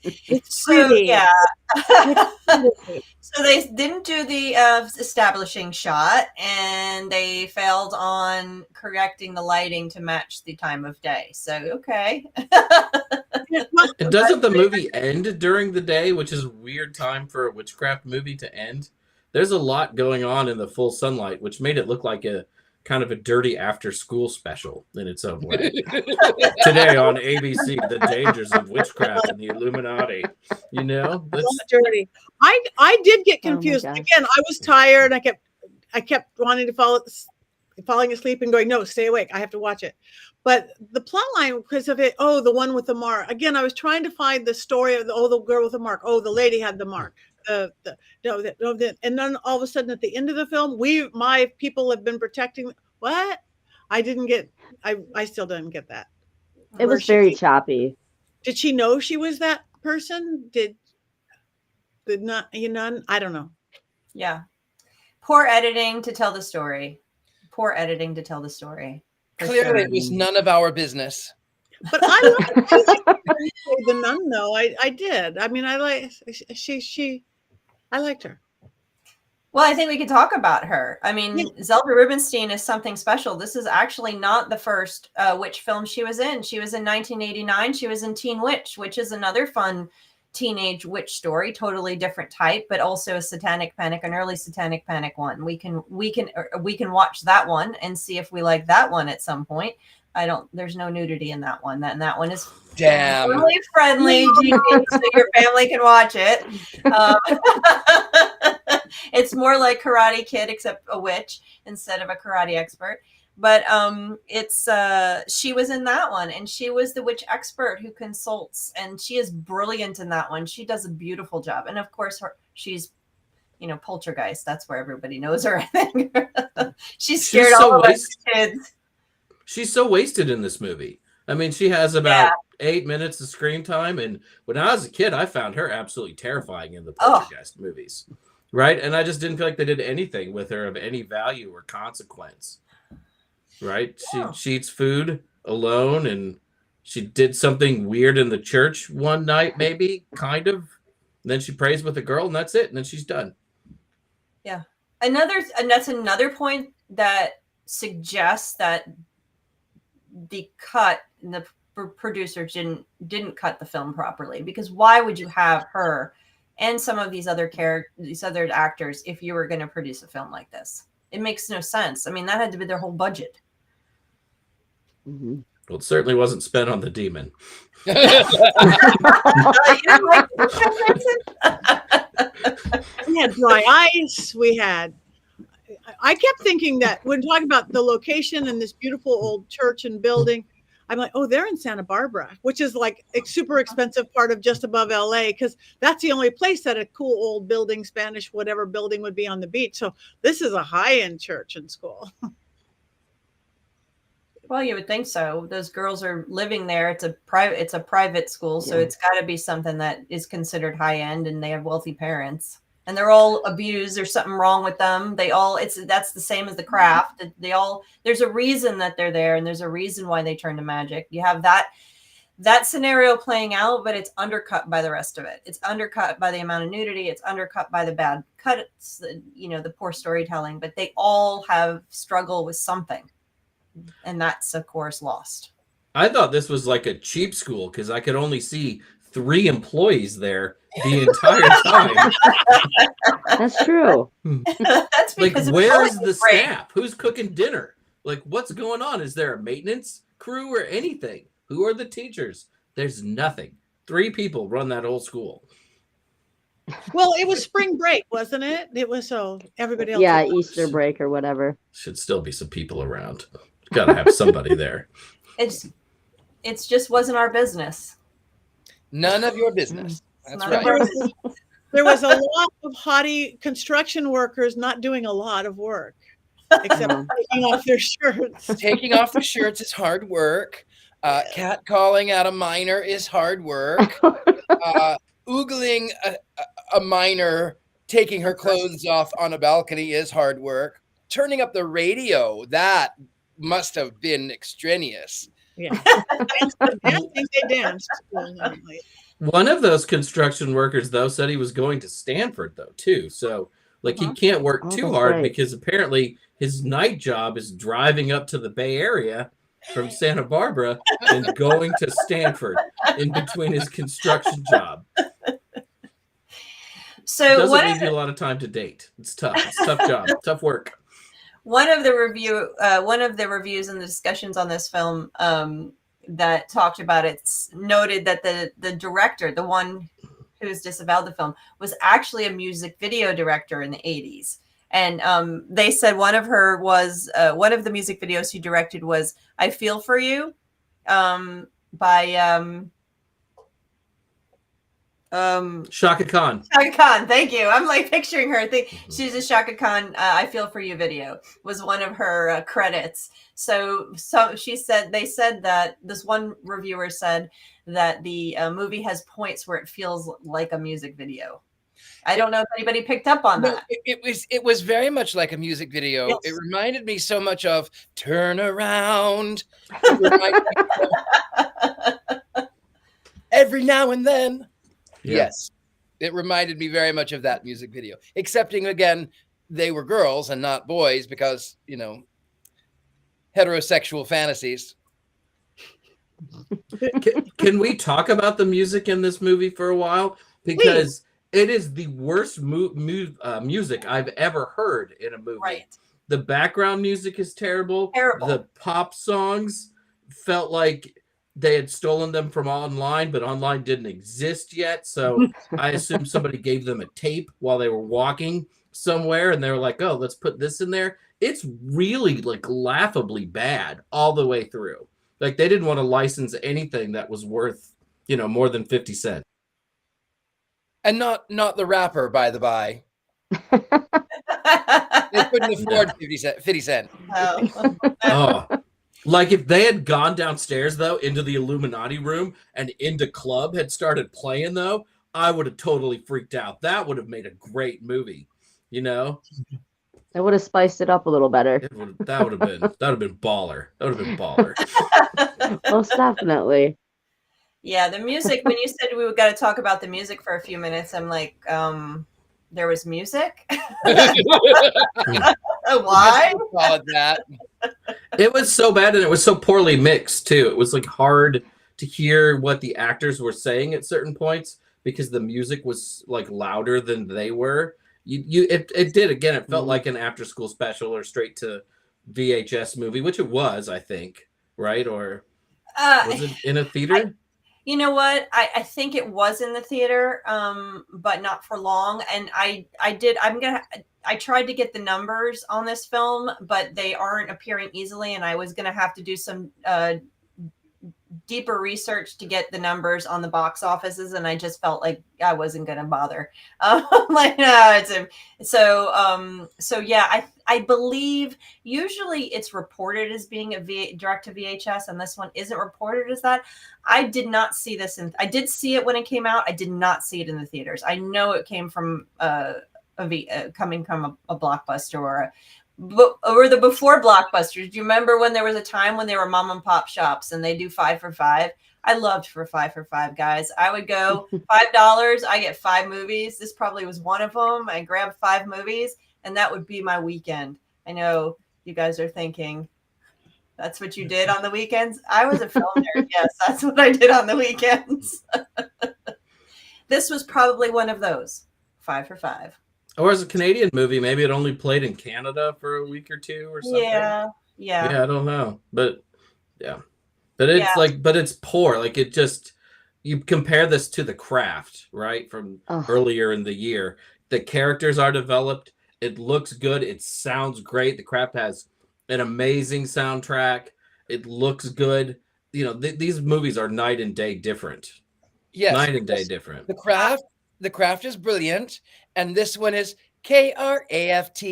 It's So pretty. yeah. It's pretty. So they didn't do the establishing shot, and they failed on correcting the lighting to match the time of day. So okay. And doesn't the movie end during the day, which is a weird time for a witchcraft movie to end? There's a lot going on in the full sunlight, which made it look like a kind of a dirty after-school special in its own way. Today on ABC, the dangers of witchcraft and the Illuminati. You know, It's dirty. I did get Oh my confused. gosh. Again, I was tired. I kept wanting to falling asleep and going, no, stay awake. I have to watch it. But the plot line, because of it, the one with the mark. Again, I was trying to find the story of the girl with the mark. Oh, the lady had the mark. And then all of a sudden at the end of the film, my people have been protecting. What? I didn't get. I still didn't get that. It was very choppy. Did she know she was that person? Did not? I don't know. Yeah. Poor editing to tell the story. Poor editing to tell the story. For Clearly, sure. it was none of our business. But I liked the nun, though. I did. I mean, I liked her. Well, I think we could talk about her. I mean, Yeah. Zelda Rubinstein is something special. This is actually not the first witch film she was in. She was in 1989. She was in Teen Witch, which is another fun teenage witch story, totally different type, but also a satanic panic, an early satanic panic one. We can watch that one and see if we like that one at some point. There's no nudity in that one. That one is Damn. family friendly, so your family can watch it. It's more like Karate Kid, except a witch instead of a karate expert. But she was in that one, and she was the witch expert who consults, and she is brilliant in that one. She does a beautiful job, and of course, she's Poltergeist. That's where everybody knows her. I think she's scared all of us kids. She's so wasted in this movie. I mean, she has about 8 minutes of screen time, and when I was a kid, I found her absolutely terrifying in the Poltergeist movies, right? And I just didn't feel like they did anything with her of any value or consequence, right? She eats food alone, and she did something weird in the church one night, maybe, kind of. And then she prays with a girl, and that's it, and then she's done. Yeah. And that's another point that suggests that the producer didn't cut the film properly, because why would you have her and some of these other actors if you were going to produce a film like this? It makes no sense. I mean, that had to be their whole budget. Mm-hmm. Well, it certainly wasn't spent on the demon. We had dry ice. I kept thinking that when talking about the location and this beautiful old church and building, I'm like, oh, they're in Santa Barbara, which is like a super expensive part of just above LA, because that's the only place that a cool old building, Spanish, whatever building would be on the beach. So this is a high-end church and school. Well, you would think so. Those girls are living there. It's a private school, so it's got to be something that is considered high end, and they have wealthy parents. And they're all abused. There's something wrong with them. That's the same as the craft. There's a reason that they're there, and there's a reason why they turn to magic. You have that scenario playing out, but it's undercut by the rest of it. It's undercut by the amount of nudity. It's undercut by the bad cuts, the poor storytelling, but they all have struggle with something. And that's, of course, lost. I thought this was like a cheap school because I could only see 3 employees there the entire time. That's true. That's because where's the staff? Who's cooking dinner? Like, what's going on? Is there a maintenance crew or anything? Who are the teachers? There's nothing. 3 people run that whole school. Well, it was spring break, wasn't it? It was so everybody else. Yeah, Easter break or whatever. Should still be some people around. Got to have somebody there. It's just wasn't our business. None of your business. That's None right. of our business. There was a lot of haughty construction workers not doing a lot of work. except taking off their shirts. Taking off the shirts is hard work. Catcalling at a minor is hard work. Oogling a minor, taking her clothes off on a balcony is hard work. Turning up the radio, that must have been extraneous. Yeah. Dancing, they danced. One of those construction workers, though, said he was going to Stanford, though, too. So, like, he can't work too hard because apparently his night job is driving up to the Bay Area from Santa Barbara and going to Stanford in between his construction job. So it doesn't leave you a lot of time to date. It's tough. It's a tough job. Tough work. One of the reviews and the discussions on this film that talked about it noted that the director, the one who's disavowed the film, was actually a music video director in the 80s. And they said one of the music videos he directed was "I Feel for You" by Shaka Khan. Shaka Khan, thank you. I'm like picturing her. She's a Shaka Khan. "I Feel for You" video was one of her credits. So they said that this one reviewer said that the movie has points where it feels like a music video. I don't know if anybody picked up on that. It was very much like a music video. Yes. It reminded me so much of "Turn Around." Every now and then. Yeah. Yes. It reminded me very much of that music video. Excepting, again, they were girls and not boys because, heterosexual fantasies. Can we talk about the music in this movie for a while? Because it is the worst music I've ever heard in a movie. Right. The background music is terrible. The pop songs felt like they had stolen them from online, but online didn't exist yet. So I assume somebody gave them a tape while they were walking somewhere, and they were like, "Oh, let's put this in there." It's really like laughably bad all the way through. Like they didn't want to license anything that was worth, more than 50 cents. And not the rapper, by the by. They couldn't afford 50 cent. Oh. Like if they had gone downstairs, though, into the Illuminati room and Into Club had started playing, though, I would have totally freaked out. That would have made a great movie, That would have spiced it up a little better. That would have been baller. That would have been baller. Most definitely. Yeah, the music, when you said we got to talk about the music for a few minutes, I'm like, there was music? Why? That. It was so bad and it was so poorly mixed, too. It was like hard to hear what the actors were saying at certain points because the music was like louder than they were. It did, again, it felt like an after school special or straight to VHS movie, which it was, I think, right? Or was it in a theater? You know what? I think it was in the theater, but not for long. And I tried to get the numbers on this film, but they aren't appearing easily. And I was going to have to do some deeper research to get the numbers on the box offices. And I just felt like I wasn't going to bother. I believe usually it's reported as being a direct to VHS, and this one isn't reported as that. I did not see this I did see it when it came out. I did not see it in the theaters. I know it came from coming from a Blockbuster or the before Blockbusters. Do you remember when there was a time when they were mom and pop shops and they do 5 for $5? I loved for 5 for $5, guys. I would go $5. I get 5 movies. This probably was one of them. I grabbed 5 movies, and that would be my weekend. I know you guys are thinking, that's what you did on the weekends? I was a film nerd. Yes, that's what I did on the weekends. This was probably one of those. 5 for $5. Or as a Canadian movie, maybe it only played in Canada for a week or two or something. Yeah. Yeah, I don't know. But yeah. But it's but it's poor. Like it just, you compare this to The Craft, right? From earlier in the year. The characters are developed. It looks good. It sounds great. The Craft has an amazing soundtrack. It looks good. These movies are night and day different. Yes. Night and day different. The Craft is brilliant. And this one is Kraft.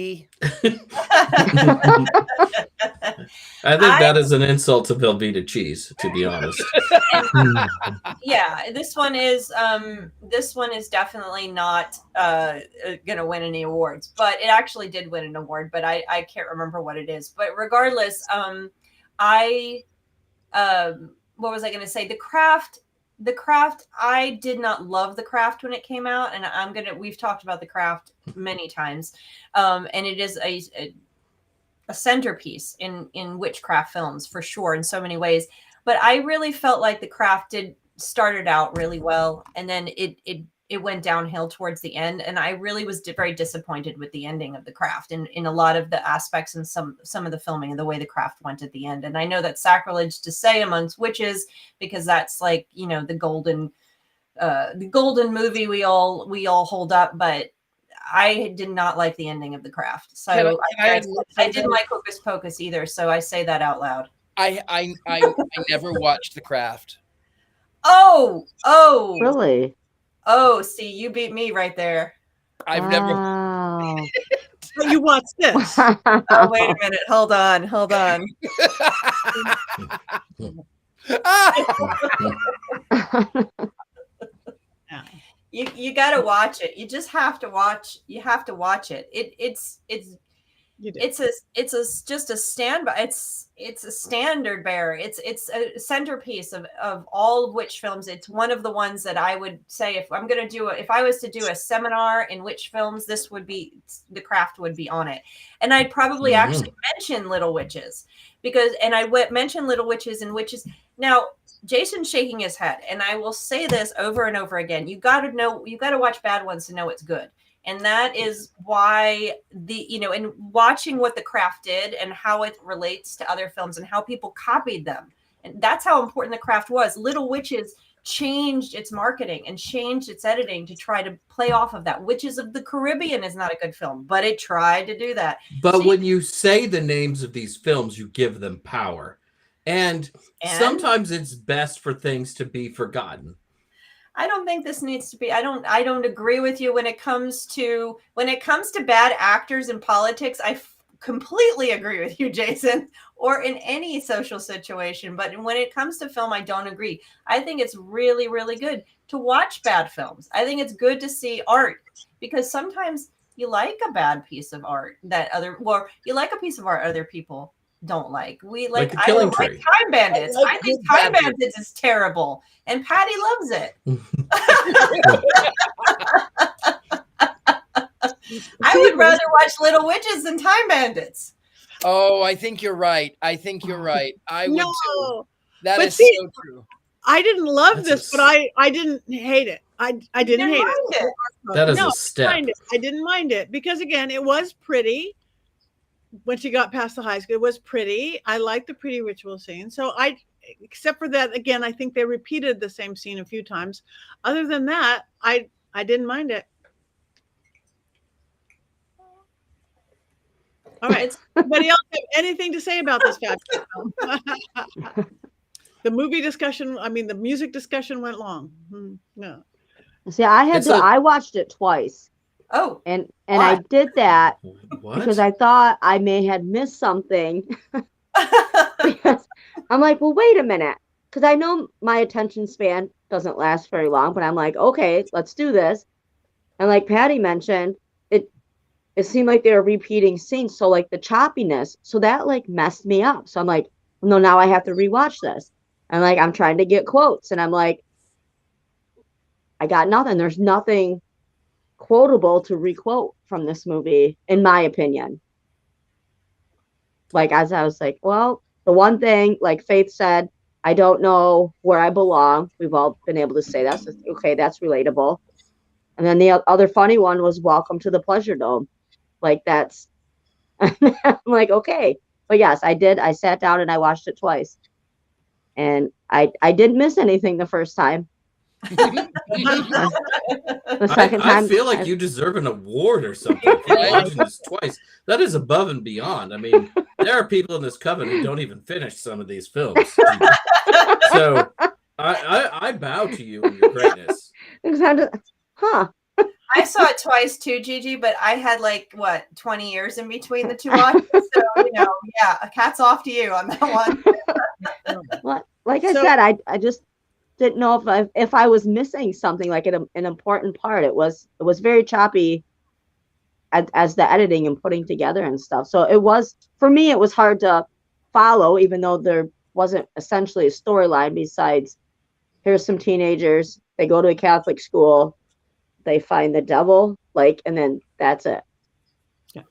I think that is an insult to Velveeta cheese, to be honest. Yeah, this one is definitely not gonna win any awards, but it actually did win an award, but I can't remember what it is. But regardless, what was I gonna say? The Craft, I did not love The Craft when it came out, and we've talked about The Craft many times, and it is a centerpiece in witchcraft films for sure in so many ways. But I really felt like The Craft started out really well, and then it went downhill towards the end, and I really was very disappointed with the ending of The Craft in a lot of the aspects and some of the filming and the way The Craft went at the end. And I know that's sacrilege to say amongst witches, because that's like, you know, the golden movie we all hold up, but I did not like the ending of The Craft. So I didn't like Hocus Pocus either. So I say that out loud. I never watched The Craft. Oh, Really? Oh, see, you beat me right there. I've never. But you watch this. Oh, wait a minute. Hold on. You got to watch it. You just have to watch. You have to watch it. It's just a standby. It's a standard bearer. It's a centerpiece of all of witch films. It's one of the ones that I would say, if I was to do a seminar in witch films, this would be, The Craft would be on it. And I'd probably actually mention Little Witches, and I would mention Little Witches and Witches. Now, Jason's shaking his head, and I will say this over and over again. You got to watch bad ones to know it's good. And that is why in watching what The Craft did and how it relates to other films and how people copied them. And that's how important The Craft was. Little Witches changed its marketing and changed its editing to try to play off of that. Witches of the Caribbean is not a good film, but it tried to do that. But when you say the names of these films, you give them power. And sometimes it's best for things to be forgotten. I don't think this needs to be. I don't agree with you when it comes to bad actors in politics. I completely agree with you, Jason, or in any social situation. But when it comes to film, I don't agree. I think it's really, really good to watch bad films. I think it's good to see art, because sometimes you like a bad piece of art you like a piece of art other people don't like. I don't like Time Bandits. I think Time Bandits is terrible, and Patti loves it. I would rather watch Little Witches than Time Bandits. Oh, I think you're right. I would too. That is so true. I didn't love this, but I didn't hate it. I didn't hate it. That is a step. I didn't mind it because, again, it was pretty. When she got past the high school, it was pretty. I liked the pretty ritual scene. So except for that, again, I think they repeated the same scene a few times. Other than that, I didn't mind it. All right. Anybody else have anything to say about this fabulous film? The music discussion went long. No. See, I watched it twice. Oh, and I did that because I thought I may have missed something. Because I'm like, well, wait a minute, because I know my attention span doesn't last very long, but I'm like, okay, let's do this. And like Patti mentioned, it seemed like they were repeating scenes, so like the choppiness, so that like messed me up. So I'm like, no, now I have to rewatch this, and like I'm trying to get quotes, and I'm like, I got nothing. There's nothing quotable to requote from this movie, in my opinion. Like, as I was like, well, the one thing, like Faith said, I don't know where I belong. We've all been able to say that. So, okay, that's relatable. And then the other funny one was Welcome to the Pleasure Dome. Like, that's, I'm like, okay. But yes, I did. I sat down and I watched it twice. And I didn't miss anything the first time. The second time, I feel like you deserve an award or something for watching this twice. That is above and beyond. I mean, there are people in this coven who don't even finish some of these films. So I bow to you and your greatness. Huh. I saw it twice too, Gigi, but I had 20 years in between the two watches. So, yeah, a cat's off to you on that one. Well, like I said, I just didn't know if I was missing something, like an important part. It was very choppy as the editing and putting together and stuff. So it was, for me, it was hard to follow, even though there wasn't essentially a storyline besides here's some teenagers, they go to a Catholic school, they find the devil, and then that's it. Yeah,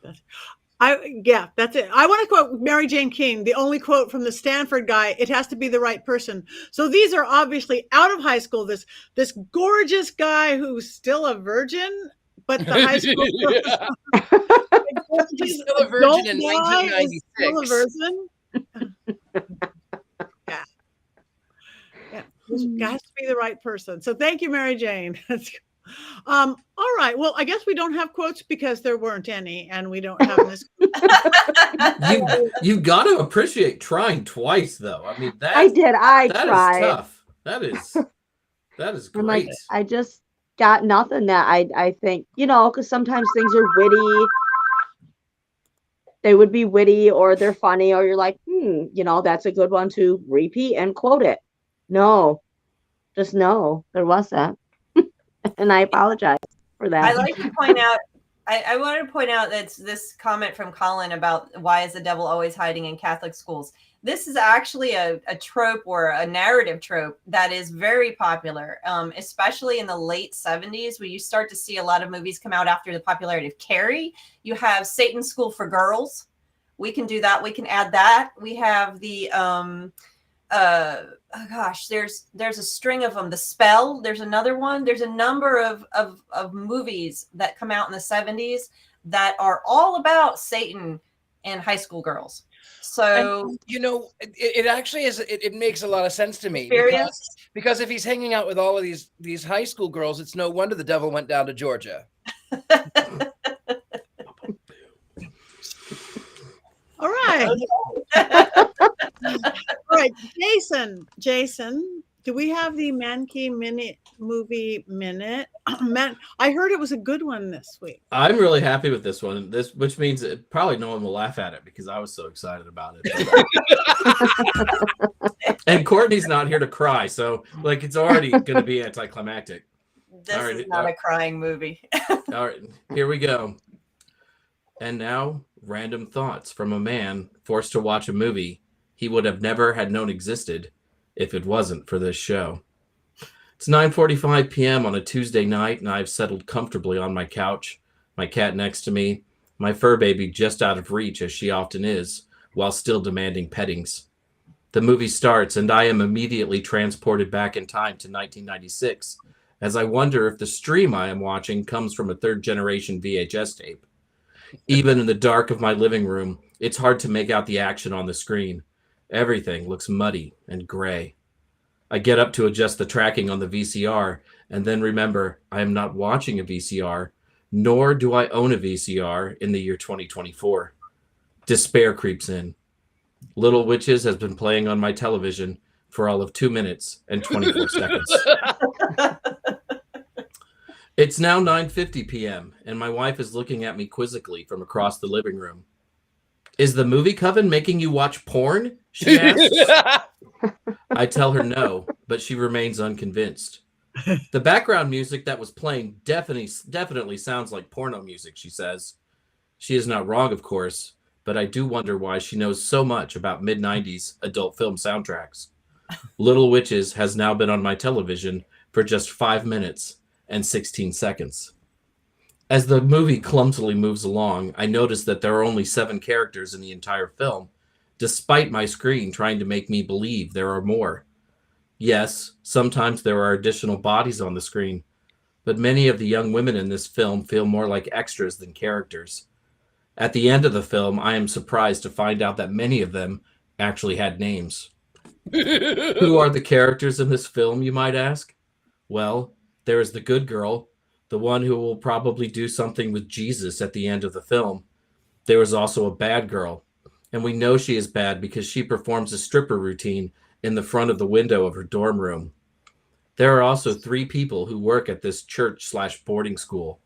that's it. I want to quote Mary Jane King, the only quote from the Stanford guy, it has to be the right person. So these are obviously out of high school, this gorgeous guy who's still a virgin, but the high school he's still a virgin in 1996. Still a virgin. Yeah. It has to be the right person. So thank you, Mary Jane. All right. Well, I guess we don't have quotes because there weren't any, and we don't have this. You got to appreciate trying twice, though. I mean, I did. I that tried. Is tough. That is great. Like, I just got nothing that I think, because sometimes things are witty. They would be witty, or they're funny, or you're like, that's a good one to repeat and quote it. No, just no, there wasn't. And I apologize for that. I like to point out, I wanted to point out that this comment from Colin about why is the devil always hiding in Catholic schools. This is actually a trope, or a narrative trope, that is very popular, especially in the late 70s, where you start to see a lot of movies come out after the popularity of Carrie. You have Satan's School for Girls. We can do that. We can add that. We have the there's a string of them. The Spell, there's another one. There's a number of movies that come out in the 70s that are all about Satan and high school girls. So, and, it actually is, it makes a lot of sense to me. Because if he's hanging out with all of these high school girls, it's no wonder the devil went down to Georgia. All right. All right, Jason, do we have the Mankey movie minute? Man, I heard it was a good one this week. I'm really happy with this one. Which means that probably no one will laugh at it because I was so excited about it. And Courtney's not here to cry, so it's already going to be anticlimactic. This is not a crying movie. All right, here we go. And now, random thoughts from a man forced to watch a movie he would have never had known existed if it wasn't for this show. It's 9:45 p.m. on a Tuesday night, and I've settled comfortably on my couch, my cat next to me, my fur baby just out of reach, as she often is, while still demanding pettings. The movie starts, and I am immediately transported back in time to 1996, as I wonder if the stream I am watching comes from a third-generation VHS tape. Even in the dark of my living room, it's hard to make out the action on the screen. Everything looks muddy and gray. I get up to adjust the tracking on the VCR, and then remember I am not watching a VCR, nor do I own a VCR in the year 2024. Despair creeps in. Little Witches has been playing on my television for all of 2 minutes and 24 seconds. It's now 9:50 p.m., and my wife is looking at me quizzically from across the living room. Is the movie coven making you watch porn? She asks. I tell her no, but she remains unconvinced. The background music that was playing definitely sounds like porno music, she says. She is not wrong, of course, but I do wonder why she knows so much about mid-90s adult film soundtracks. Little Witches has now been on my television for just 5 minutes and 16 seconds. As the movie clumsily moves along, I notice that there are only 7 characters in the entire film, despite my screen trying to make me believe there are more. Yes, sometimes there are additional bodies on the screen, but many of the young women in this film feel more like extras than characters. At the end of the film, I am surprised to find out that many of them actually had names. Who are the characters in this film, you might ask? Well, there is the good girl, the one who will probably do something with Jesus at the end of the film. There is also a bad girl, and we know she is bad because she performs a stripper routine in the front of the window of her dorm room. There are also 3 people who work at this church/boarding school.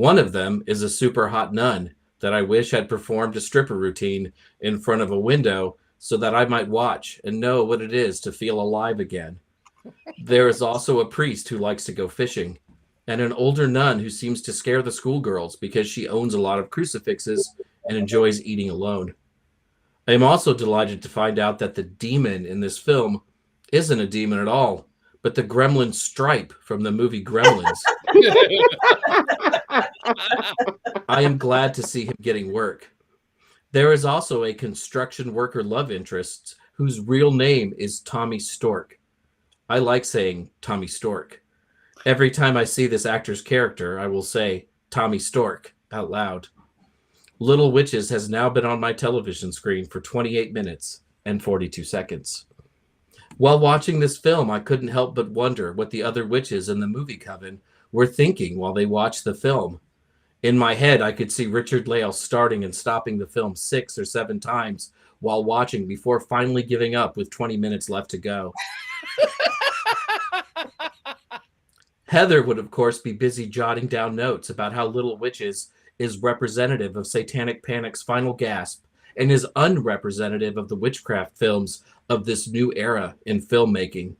One of them is a super hot nun that I wish had performed a stripper routine in front of a window so that I might watch and know what it is to feel alive again. There is also a priest who likes to go fishing, and an older nun who seems to scare the schoolgirls because she owns a lot of crucifixes and enjoys eating alone. I am also delighted to find out that the demon in this film isn't a demon at all, but the gremlin Stripe from the movie Gremlins. I am glad to see him getting work. There is also a construction worker love interest whose real name is Tommy Stork. I like saying Tommy Stork. Every time I see this actor's character, I will say Tommy Stork out loud. Little Witches has now been on my television screen for 28 minutes and 42 seconds. While watching this film, I couldn't help but wonder what the other witches in the movie coven were thinking while they watched the film. In my head, I could see Richard-Lael starting and stopping the film 6 or 7 times while watching before finally giving up with 20 minutes left to go. Heather would, of course, be busy jotting down notes about how Little Witches is representative of Satanic Panic's final gasp and is unrepresentative of the witchcraft films of this new era in filmmaking.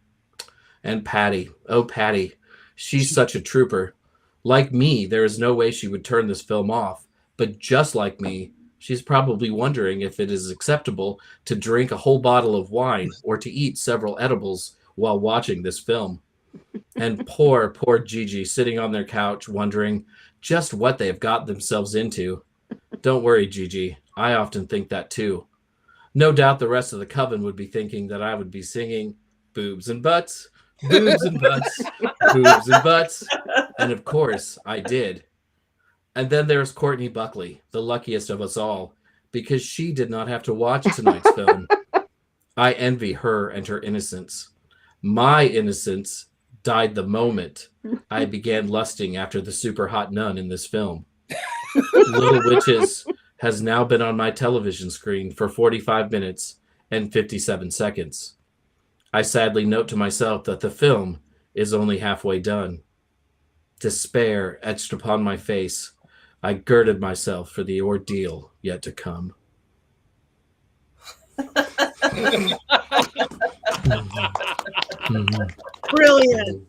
And Patti, oh Patti, she's such a trooper. Like me, there is no way she would turn this film off, but just like me, she's probably wondering if it is acceptable to drink a whole bottle of wine or to eat several edibles while watching this film. And poor Gigi sitting on their couch wondering just what they have got themselves into. Don't worry, Gigi. I often think that too. No doubt the rest of the coven would be thinking that I would be singing boobs and butts, boobs and butts, boobs and butts. And of course, I did. And then there's Courtney Buckley, the luckiest of us all, because she did not have to watch tonight's film. I envy her and her innocence. My innocence died the moment I began lusting after the super hot nun in this film. Little Witches has now been on my television screen for 45 minutes and 57 seconds. I sadly note to myself that the film is only halfway done. Despair etched upon my face. I girded myself for the ordeal yet to come. Brilliant.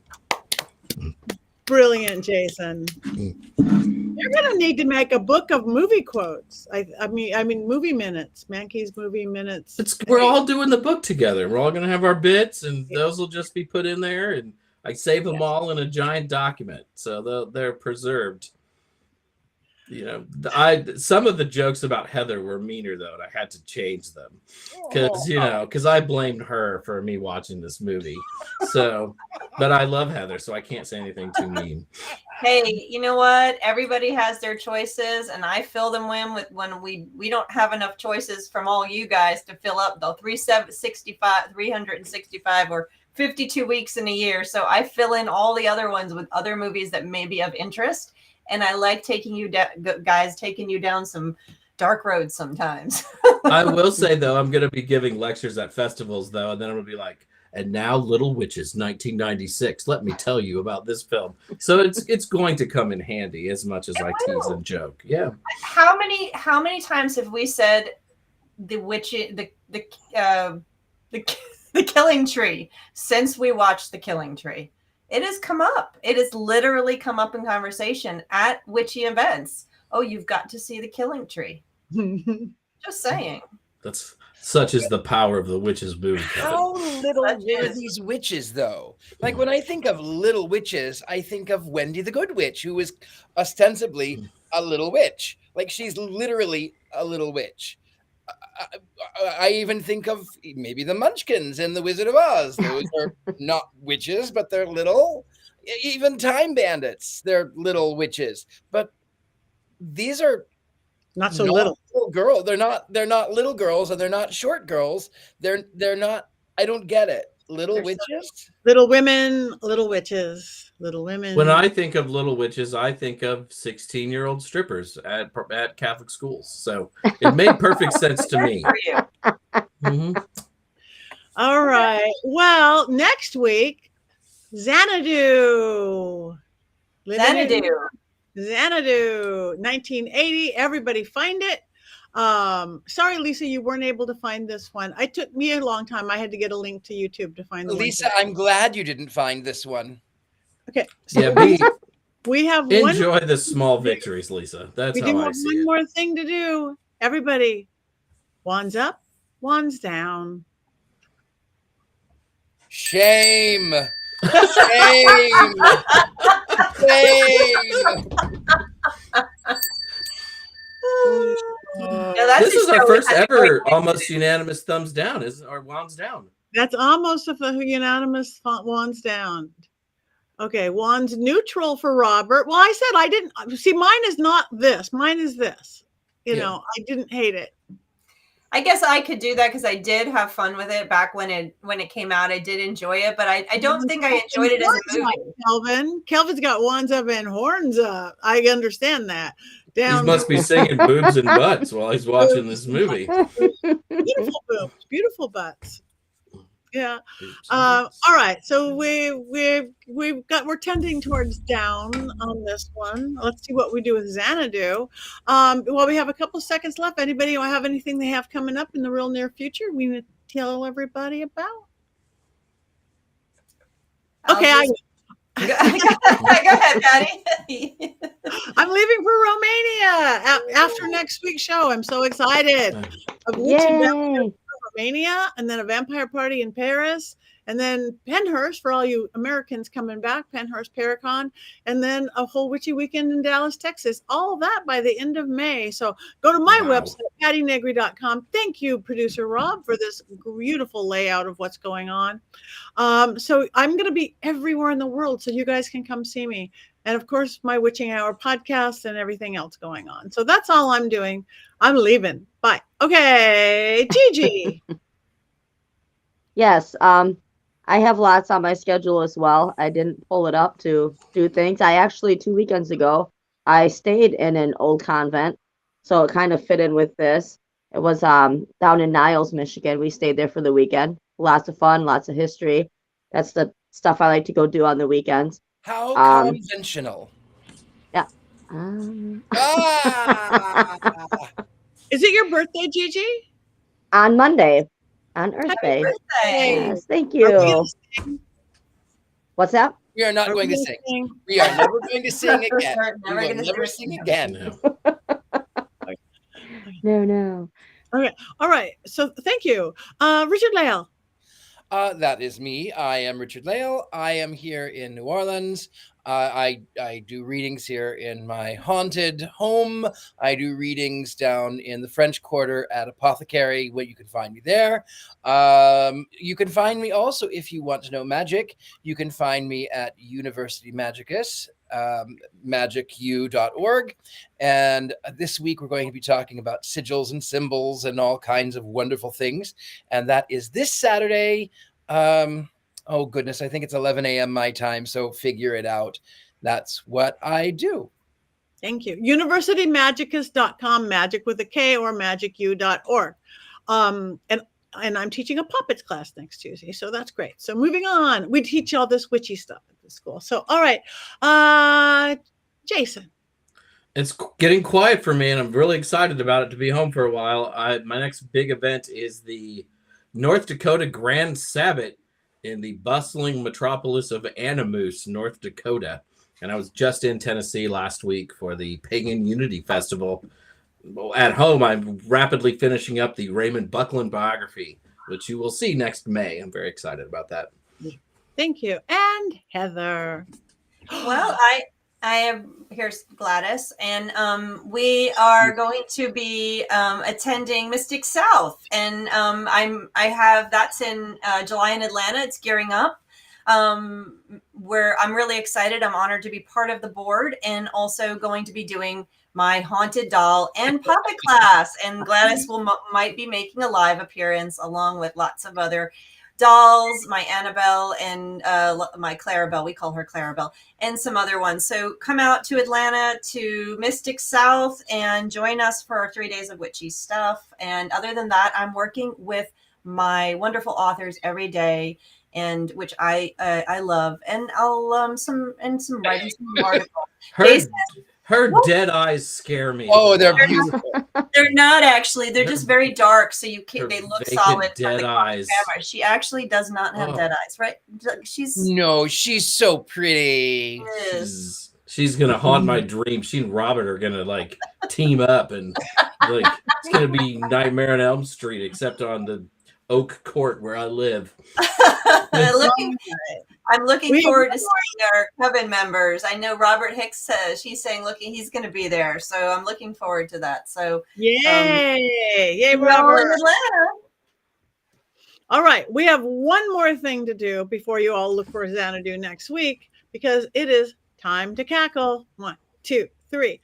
Brilliant, Jason. You're going to need to make a book of movie quotes. I mean, movie minutes, Mankey's movie minutes. We're all doing the book together. We're all going to have our bits, and those will just be put in there. And I save them all in a giant document, so they're preserved. You know, some of the jokes about Heather were meaner though, and I had to change them because I blamed her for me watching this movie. So, but I love Heather, so I can't say anything too mean. Hey, you know what? Everybody has their choices, and I fill them in with when we don't have enough choices from all you guys to fill up the 365 or 52 weeks in a year. So I fill in all the other ones with other movies that may be of interest. And I like taking you down some dark roads sometimes. I will say, though, I'm going to be giving lectures at festivals, though, and then I'm going to be like, and now Little Witches, 1996. Let me tell you about this film. So it's going to come in handy as much as I tease and joke. Yeah. How many times have we said the Killing Tree since we watched The Killing Tree? It has come up. It has literally come up in conversation at witchy events. Oh, you've got to see The Killing Tree. Just saying. That's such is the power of the Witches Movie Coven. How little were these witches, though? Like when I think of Little Witches, I think of Wendy the Good Witch, who is ostensibly a little witch. Like she's literally a little witch. I even think of maybe the Munchkins and the Wizard of Oz. Those are not witches, but they're little. Even Time Bandits, they're little witches. But these are not so little girl. They're not little girls, and they're not short girls. They're not. I don't get it. Little witches, little women, little witches, little women. When I think of Little Witches, I think of 16-year-old strippers at Catholic schools. So it made perfect sense to me. Mm-hmm. All right. Well, next week, Xanadu. Xanadu, 1980. Everybody find it. Sorry, Lisa, you weren't able to find this one. It took me a long time. I had to get a link to YouTube to find the Lisa, one. I'm glad you didn't find this one. Okay. So Yeah, we have enjoy the small victories, Lisa. That's we how do I have see one it. more thing to do. Everybody, wands up, wands down. Shame. Shame. Shame. Yeah, that's This a is our show first we had to ever break almost unanimous thumbs down, isn't our wands down? That's almost a unanimous wands down. Okay, wands neutral for Robert. Well, I said I didn't see. Mine is not this. Mine is this. You know, I didn't hate it. I guess I could do that because I did have fun with it back when it came out. I did enjoy it, but I don't think I enjoyed it as a movie. Kelvin's got wands up and horns up. I understand that. He must be singing boobs and butts while he's watching this movie. Beautiful boobs, beautiful butts. Yeah. All right. So we're tending towards down on this one. Let's see what we do with Xanadu. Well, we have a couple seconds left. Anybody have anything they have coming up in the real near future we need to tell everybody about? Okay. Go ahead, Patti. I'm leaving for Romania after next week's show. I'm so excited. Yay! Romania, and then a vampire party in Paris, and then Penhurst for all you Americans coming back, Penhurst Paracon, and then a whole witchy weekend in Dallas, Texas. All of that by the end of May. So go to my website, pattinegri.com. Thank you, producer Rob, for this beautiful layout of what's going on. So I'm going to be everywhere in the world, so you guys can come see me. And of course, my Witching Hour podcast and everything else going on. So that's all I'm doing. I'm leaving. Bye. Okay, Gigi. Yes, I have lots on my schedule as well. I didn't pull it up to do things. I actually 2 weekends ago, I stayed in an old convent, so it kind of fit in with this. It was down in Niles, Michigan. We stayed there for the weekend. Lots of fun, lots of history. That's the stuff I like to go do on the weekends. How conventional. Yeah. Is it your birthday, Gigi? On Monday, on Earth Day. Yes, thank you. What's that? We are not going to sing. We are never going to sing again. We will never sing again. No. Okay. All right. So thank you. Richard-Lael. That is me. I am Richard-Lael. I am here in New Orleans. I do readings here in my haunted home. I do readings down in the French Quarter at Apothecary, where you can find me there. You can find me also, if you want to know magic, you can find me at University Magicus, magicu.org. And this week we're going to be talking about sigils and symbols and all kinds of wonderful things. And that is this Saturday. Oh goodness, I think it's 11 a.m. my time, so figure it out. That's what I do. Thank you. UniversityMagicus.com, magic with a K, or magicu.org. And I'm teaching a puppets class next Tuesday, so that's great. So moving on, we teach all this witchy stuff at the school. So all right, Jason. It's getting quiet for me, and I'm really excited about it to be home for a while. My next big event is the North Dakota Grand Sabbath in the bustling metropolis of Animus, North Dakota. And I was just in Tennessee last week for the Pagan Unity Festival. At home, I'm rapidly finishing up the Raymond Buckland biography, which you will see next May. I'm very excited about that. Thank you. And Heather. Well, I have, here's Gladys, and we are going to be attending Mystic South, and that's in July in Atlanta. It's gearing up. Where I'm really excited. I'm honored to be part of the board, and also going to be doing my haunted doll and puppet class. And Gladys might be making a live appearance along with lots of other dolls, my Annabelle and my Clarabelle, we call her Clarabelle, and some other ones. So come out to Atlanta to Mystic South and join us for our 3 days of witchy stuff. And other than that, I'm working with my wonderful authors every day, and which I love. And I'll some writing some articles. Her dead eyes scare me. Oh, they're beautiful. They're not actually. They're just very dark, so you can't. Her They look vacant solid from dead the eyes. camera. She actually does not have Oh. dead eyes, right? She's No, she's so pretty. She's gonna haunt my dream. She and Robert are gonna like team up, and like it's gonna be Nightmare on Elm Street, except on the Oak Court where I live. I'm looking forward to seeing our coven members. I know Robert Hicks says he's saying he's going to be there, so I'm looking forward to that. So yay, Robert! In Atlanta. All right, we have one more thing to do before you all look for Xanadu next week, because it is time to cackle. 1, 2, 3.